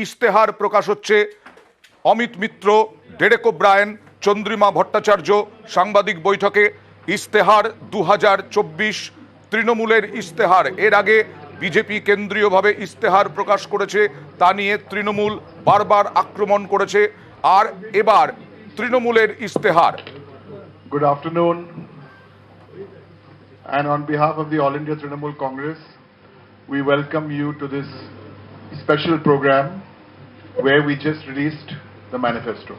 ইশতেহার প্রকাশ হচ্ছে। Amit Mitra, Derek O'Brien, Chandrima Bhattacharya সাংবাদিক বৈঠকে। ইশতেহার 2024 তৃণমূলের ইশতেহার। এর আগে বিজেপি কেন্দ্রীয়ভাবে ইশতেহার প্রকাশ করেছে, তা নিয়ে তৃণমূল বারবার আক্রমণ করেছে। আর এবার তৃণমূলের ইশতেহার। Good afternoon, and on behalf of the All India Trinamool Congress, we welcome you to this special program where we just released the manifesto.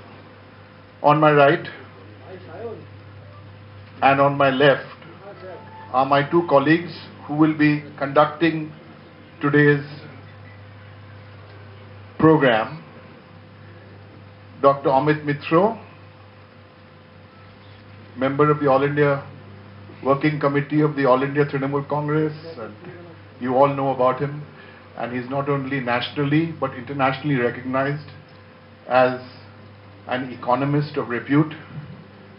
On my right and on my left are my two colleagues who will be conducting today's program. Dr. Amit Mitra, member of the All India Working Committee of the All India Trinamool Congress, and you all know about him, and he's not only nationally but internationally recognized as an economist of repute.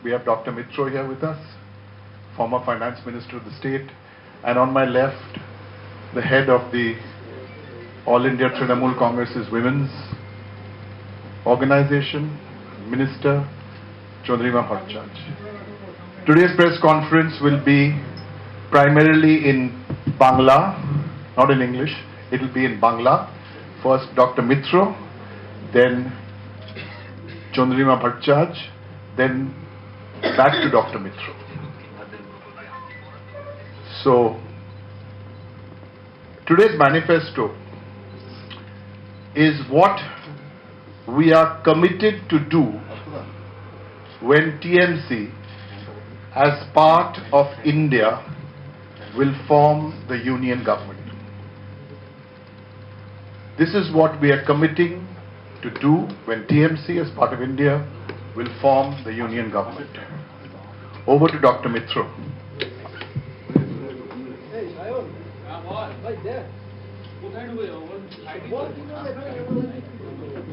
We have Dr. Mitra here with us, former finance minister of the state, and on my left, the head of the All India Trinamool Congress's women's organization, Minister Chandrima Bhattacharya. Today's press conference will be primarily in Bangla, not in English. It will be in Bangla. First Dr. Mitra, then Chandrima Bhattacharya, then back to Dr. Mitra. So, today's manifesto is what we are committed to do when TMC, as part of India, will form the union government. This is what we are committing to do when TMC, as part of India, will form the union government. Over to Dr. Mitra.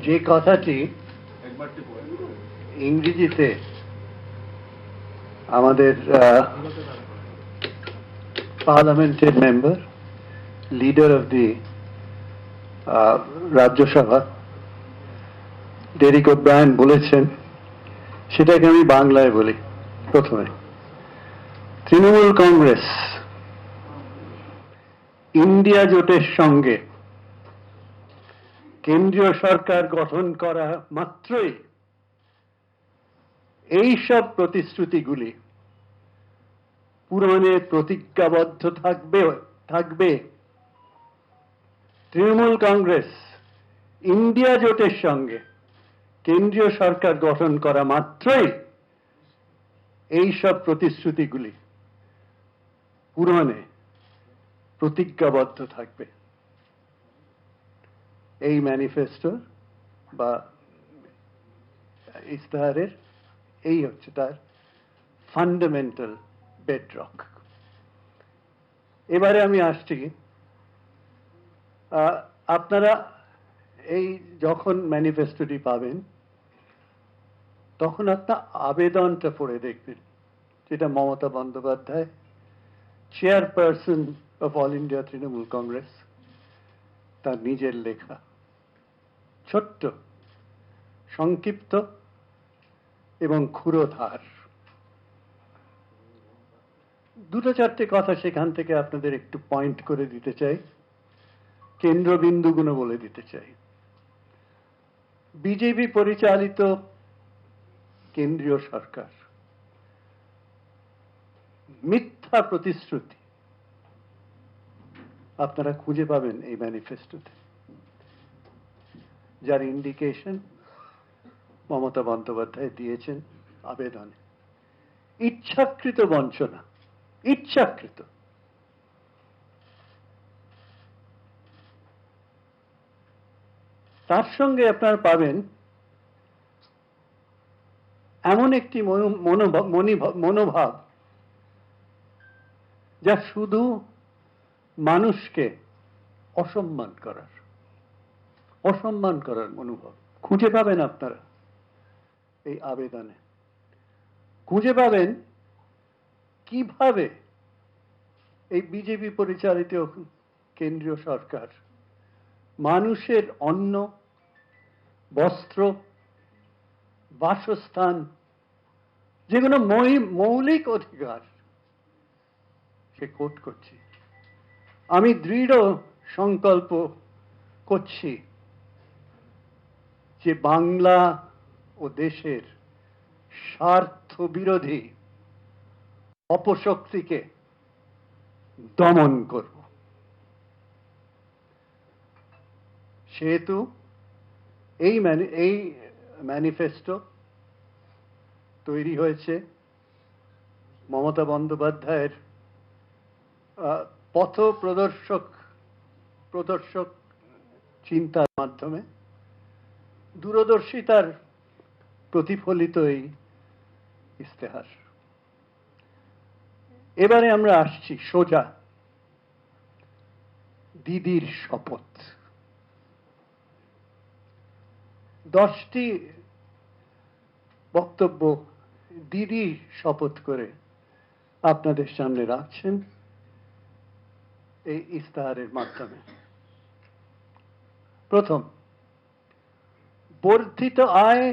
যে কথাটি ইংরেজিতে আমাদের পার্লামেন্টের member, leader of the Rajya Sabha Derek O'Brien বলেছেন, সেটাকে আমি বাংলায় বলি। প্রথমে, তৃণমূল কংগ্রেস ইন্ডিয়া জোটের সঙ্গে কেন্দ্রীয় সরকার গঠন করা মাত্রই এই সব প্রতিশ্রুতিগুলি পূরণে প্রতিজ্ঞাবদ্ধ থাকবে। তৃণমূল কংগ্রেস ইন্ডিয়া জোটের সঙ্গে কেন্দ্রীয় সরকার গঠন করা মাত্রই এই সব প্রতিশ্রুতিগুলি পূরণে প্রতিজ্ঞাবদ্ধ থাকবে। এই ম্যানিফেস্টো বা ইশতেহারের এই হচ্ছে তার ফান্ডামেন্টাল বেডরক। এবারে আমি আসছি, আপনারা এই যখন ম্যানিফেস্টোটি পাবেন তখন আপনার আবেদনটা পড়ে দেখবেন, যেটা Mamata Bandyopadhyay, chairperson of all India Trinamool Congress, তার নিজের লেখা। ছোট্ট, সংক্ষিপ্ত এবং ক্ষুরোধার। দুটো চারটে কথা সেখান থেকে আপনাদের একটু পয়েন্ট করে দিতে চাই, কেন্দ্রবিন্দুগুলো বলে দিতে চাই। বিজেপি পরিচালিত কেন্দ্রীয় সরকার মিথ্যা প্রতিশ্রুতি আপনারা খুঁজে পাবেন এই ম্যানিফেস্টোতে, যার ইন্ডিকেশন মমতা বন্দ্যোপাধ্যায় দিয়েছেন আবেদনে। ইচ্ছাকৃত বঞ্চনা, ইচ্ছাকৃত। তার সঙ্গে আপনারা পাবেন এমন একটি মনোভাব যা শুধু মানুষকে অসম্মান করার মনোভাব খুঁজে পাবেন আপনারা এই আবেদনে। খুঁজে পাবেন কিভাবে এই বিজেপি পরিচালিত কেন্দ্রীয় সরকার মানুষের অন্ন, বস্ত্র, বাসস্থান, যেগুলো মৌলিক অধিকার, সে কোট করছি। আমি দৃঢ় সংকল্প করছি যে বাংলা ও দেশের স্বার্থ বিরোধী অপশক্তিকে দমন করব। সেহেতু এই ম্যানিফেস্টো তৈরি হয়েছে মমতা বন্দ্যোপাধ্যায়ের পথ প্রদর্শক চিন্তার মাধ্যমে, দূরদর্শিতার প্রতিফলিত এই ইস্তেহার। এবারে আমরা আসছি সোজা দিদির শপথ। 10টি বক্তব্য দিদি শপথ করে আপনাদের সামনে রাখছেন এই ইস্তাহারের মাধ্যমে। প্রথম, বর্ধিত আয়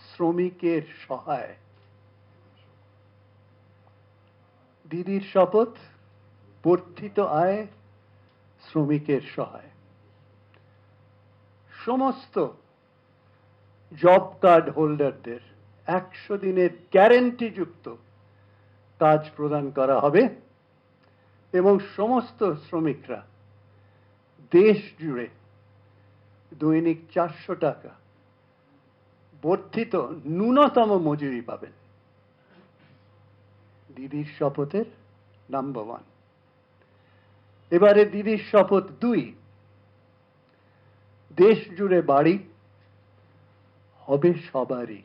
শ্রমিকের সহায়। দিদির শপথ, বর্ধিত আয় শ্রমিকের সহায়। সমস্ত জব কার্ড হোল্ডারদের 100 দিনের গ্যারেন্টিযুক্ত কাজ প্রদান করা হবে এবং সমস্ত শ্রমিকরা দেশ জুড়ে দৈনিক 400 টাকা বর্ধিত ন্যূনতম মজুরি পাবেন। দিদির শপথের নাম্বার 1। এবারে দিদির শপথ 2, দেশ জুড়ে বাড়ি হবে সবারই।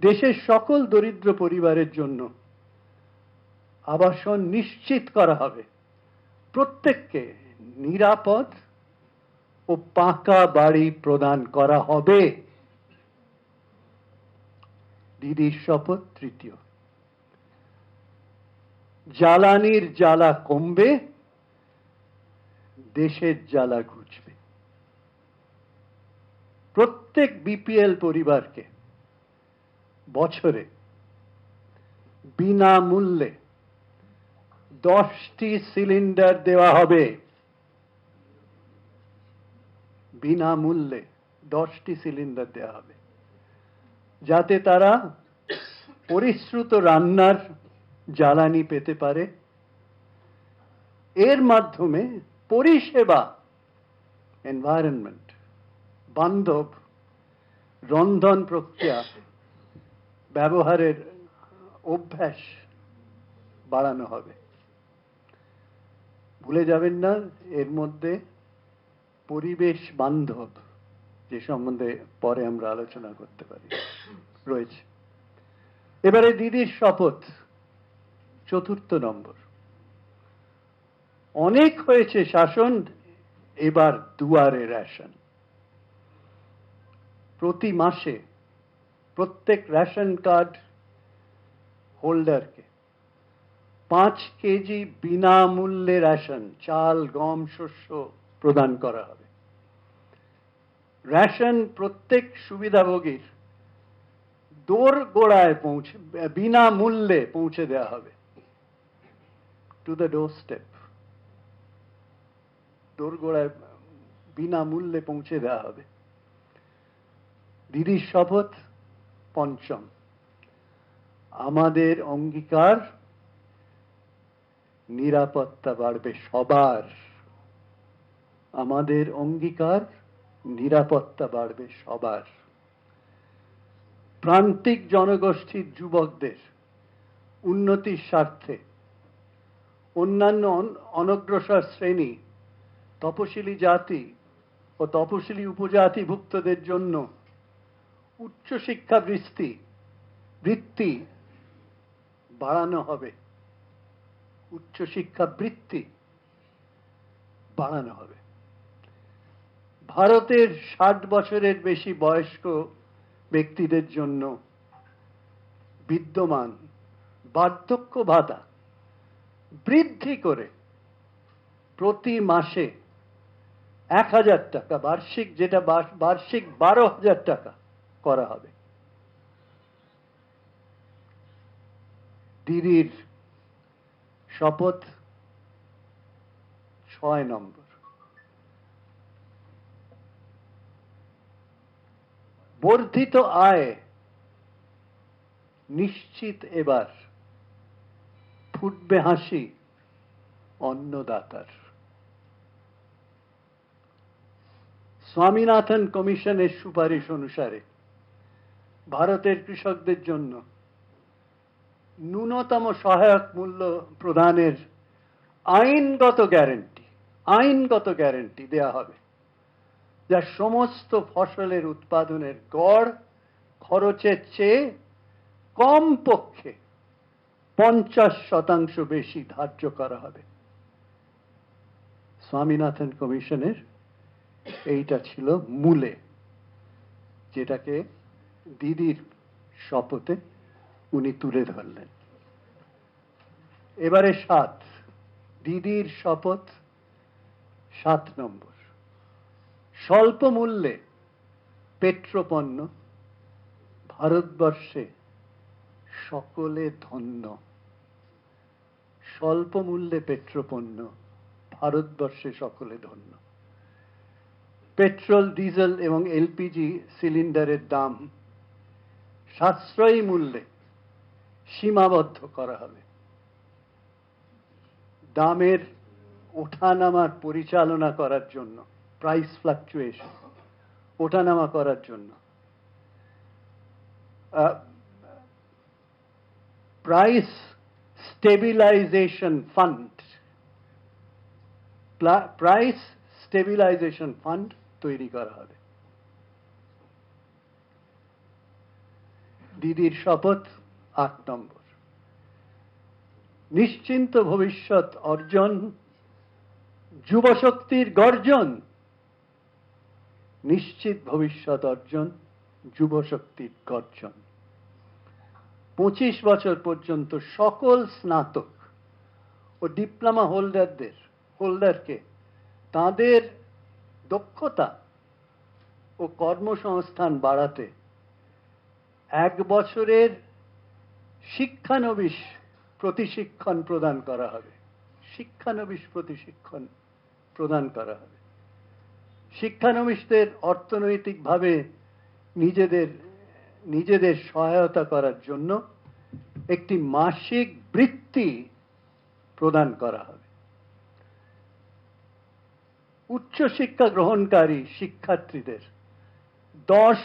দেশের সকল দরিদ্র পরিবারের জন্য আবাসন নিশ্চিত করা হবে। প্রত্যেককে নিরাপদ ও পাকা বাড়ি প্রদান করা হবে। দিদির শপথ 3। জ্বালানির জ্বালা কমবে, দেশের জ্বালা ঘুচবে। প্রত্যেক বিপিএল পরিবারকে বছরে বিনামূল্যে 10টি সিলিন্ডার দেওয়া হবে। বিনামূল্যে 10টি সিলিন্ডার দেওয়া হবে, যাতে তারা পরিশ্রুত রান্নার জ্বালানি পেতে পারে। এর মাধ্যমে পরিষেবা, এনভায়রনমেন্ট বান্ধব রন্ধন প্রক্রিয়া ব্যবহারের অভ্যাস বাড়ানো হবে। ভুলে যাবেন না, এর মধ্যে পরিবেশ বান্ধব, যে সম্বন্ধে পরে আমরা আলোচনা করতে পারি, রয়েছে। এবারে দিদির শপথ 4 নম্বর। অনেক হয়েছে শাসন, এবার দুয়ারে রেশন। প্রতি মাসে প্রত্যেক রেশন কার্ড হোল্ডারকে 5 কেজি বিনামূল্যে রেশন, চাল, গম, শস্য প্রদান করা হবে। রেশন প্রত্যেক সুবিধাভোগীর দোরগোড়ায় বিনামূল্যে পৌঁছে দেওয়া হবে। টু দ্য ডোর স্টেপ, দোরগোড়ায় বিনামূল্যে পৌঁছে দেওয়া হবে। দিদির শপথ 5। আমাদের অঙ্গীকার, নিরাপত্তা বাড়বে সবার। আমাদের অঙ্গীকার, নিরাপত্তা বাড়বে সবার। প্রান্তিক জনগোষ্ঠীর যুবকদের উন্নতির স্বার্থে অন্যান্য অনগ্রসর শ্রেণী, তপশিলি জাতি ও তপশিলি উপজাতিভুক্তদের জন্য উচ্চশিক্ষা বৃত্তি বাড়ানো হবে। উচ্চশিক্ষা বৃত্তি বাড়ানো হবে। ভারতের 60 বছরের বেশি বয়স্ক ব্যক্তিদের জন্য বিদ্যমান বার্ধক্য ভাতা বৃদ্ধি করে প্রতি মাসে 1000 টাকা বার্ষিক, যেটা বার্ষিক 12,000 টাকা করা হবে। দিদির শপথ 6 নম্বর। বর্ধিত আয় নিশ্চিত, এবার ফুটবে হাসি অন্নদাতার। স্বামীনাথন কমিশনের সুপারিশ অনুসারে ভারতের কৃষকদের জন্য ন্যূনতম সহায়ক মূল্য প্রদানের আইনগত গ্যারান্টি দেয়া হবে, যা সমস্ত ফসলের উৎপাদনের গড় খরচের চেয়ে কমপক্ষে 50% বেশি ধার্য করা হবে। স্বামীনাথন কমিশনের এইটা ছিল মূলে, যেটাকে দিদির শপথে উনি তুলে ধরলেন। এবারে দিদির শপথ 7 নম্বর। স্বল্প মূল্যে পেট্রোপণ্য ভারতবর্ষে সকলে ধন্য। স্বল্প মূল্যে পেট্রোপণ্য ভারতবর্ষে সকলে ধন্য। পেট্রোল, ডিজেল এবং এলপিজি সিলিন্ডারের দাম সাশ্রয়ী মূল্যে সীমাবদ্ধ করা হবে। দামের ওঠানামার পরিচালনা করার জন্য, প্রাইস ফ্লাকচুয়েশন ওঠানামা করার জন্য প্রাইস স্টেবিলাইজেশন ফান্ড তৈরি করা হবে। দিদির শপথ 8 নম্বর। নিশ্চিন্ত ভবিষ্যৎ অর্জন, যুবশক্তির গর্জন। নিশ্চিত ভবিষ্যৎ অর্জন, যুবশক্তির গর্জন। 25 বছর পর্যন্ত সকল স্নাতক ও ডিপ্লোমা হোল্ডারকে তাদের দক্ষতা ও কর্মসংস্থান বাড়াতে 1 বছরের শিক্ষানবিশ প্রতিশিক্ষণ প্রদান করা হবে। শিক্ষানবিশদের অর্থনৈতিকভাবে নিজেদের সহায়তা করার জন্য একটি মাসিক বৃত্তি প্রদান করা হবে। উচ্চশিক্ষা গ্রহণকারী শিক্ষার্থীদের 10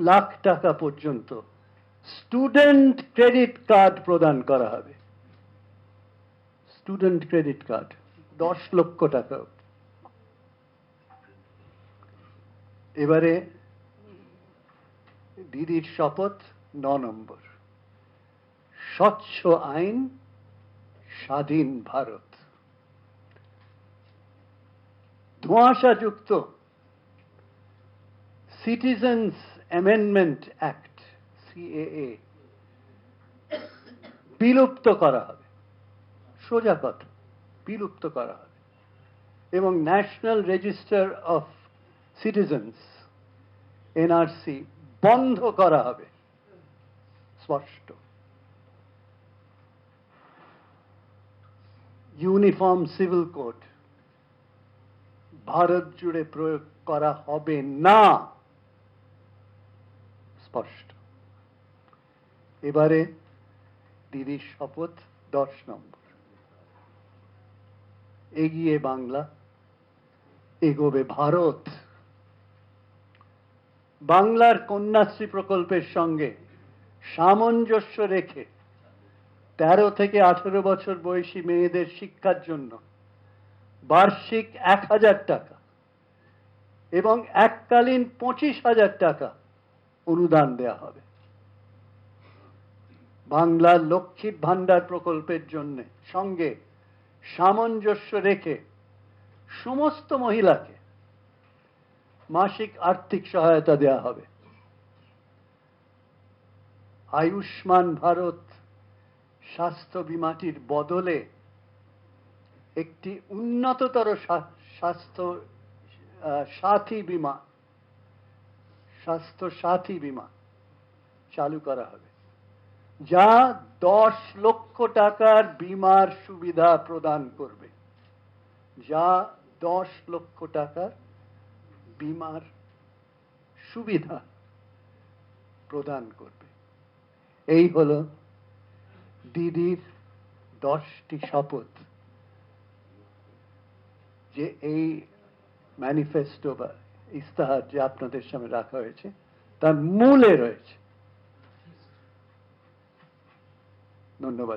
লাখ টাকা পর্যন্ত স্টুডেন্ট ক্রেডিট কার্ড প্রদান করা হবে। স্টুডেন্ট ক্রেডিট কার্ড 10 লক্ষ টাকা। এবারে দিদির শপথ 9 নম্বর। স্বচ্ছ আইন, স্বাধীন ভারত। ধোঁয়াশাযুক্ত সিটিজেন্স অ্যামেন্ডমেন্ট অ্যাক্ট সিএএ বিলুপ্ত করা হবে। সোজা কথা, বিলুপ্ত করা হবে। এবং national register of citizens NRC বন্ধ করা হবে। স্পষ্ট। ইউনিফর্ম সিভিল কোড ভারত জুড়ে প্রয়োগ করা হবে না। স্পষ্ট। এবারে দিদির শপথ 10 নম্বর। এগিয়ে বাংলা, এগোবে ভারত। বাংলার কন্যাশ্রী প্রকল্পের সঙ্গে সামঞ্জস্য রেখে 13 থেকে 18 বছর বয়সী মেয়েদের শিক্ষার জন্য বার্ষিক 1000 টাকা এবং এককালীন 25,000 টাকা অনুদান দেয়া হবে। বাংলার লক্ষ্মীর ভান্ডার প্রকল্পের সঙ্গে সামঞ্জস্য রেখে সমস্ত মহিলাকে মাসিক আর্থিক সহায়তা দেয়া হবে। আয়ুষ্মান ভারত স্বাস্থ্য বীমাটির বদলে একটি উন্নততর স্বাস্থ্য সাথী বীমা, স্বাস্থ্য সাথী বীমা চালু করা হবে, যা 10 লক্ষ টাকার বীমার সুবিধা প্রদান করবে, যা 10 লক্ষ টাকার বীমার সুবিধা প্রদান করবে। এই হলো দিদির 10টি শপথ, যে এই ম্যানিফেস্টো বা ইস্তাহার যে আপনাদের সামনে রাখা হয়েছে তার মূলে রয়েছে। ধন্যবাদ।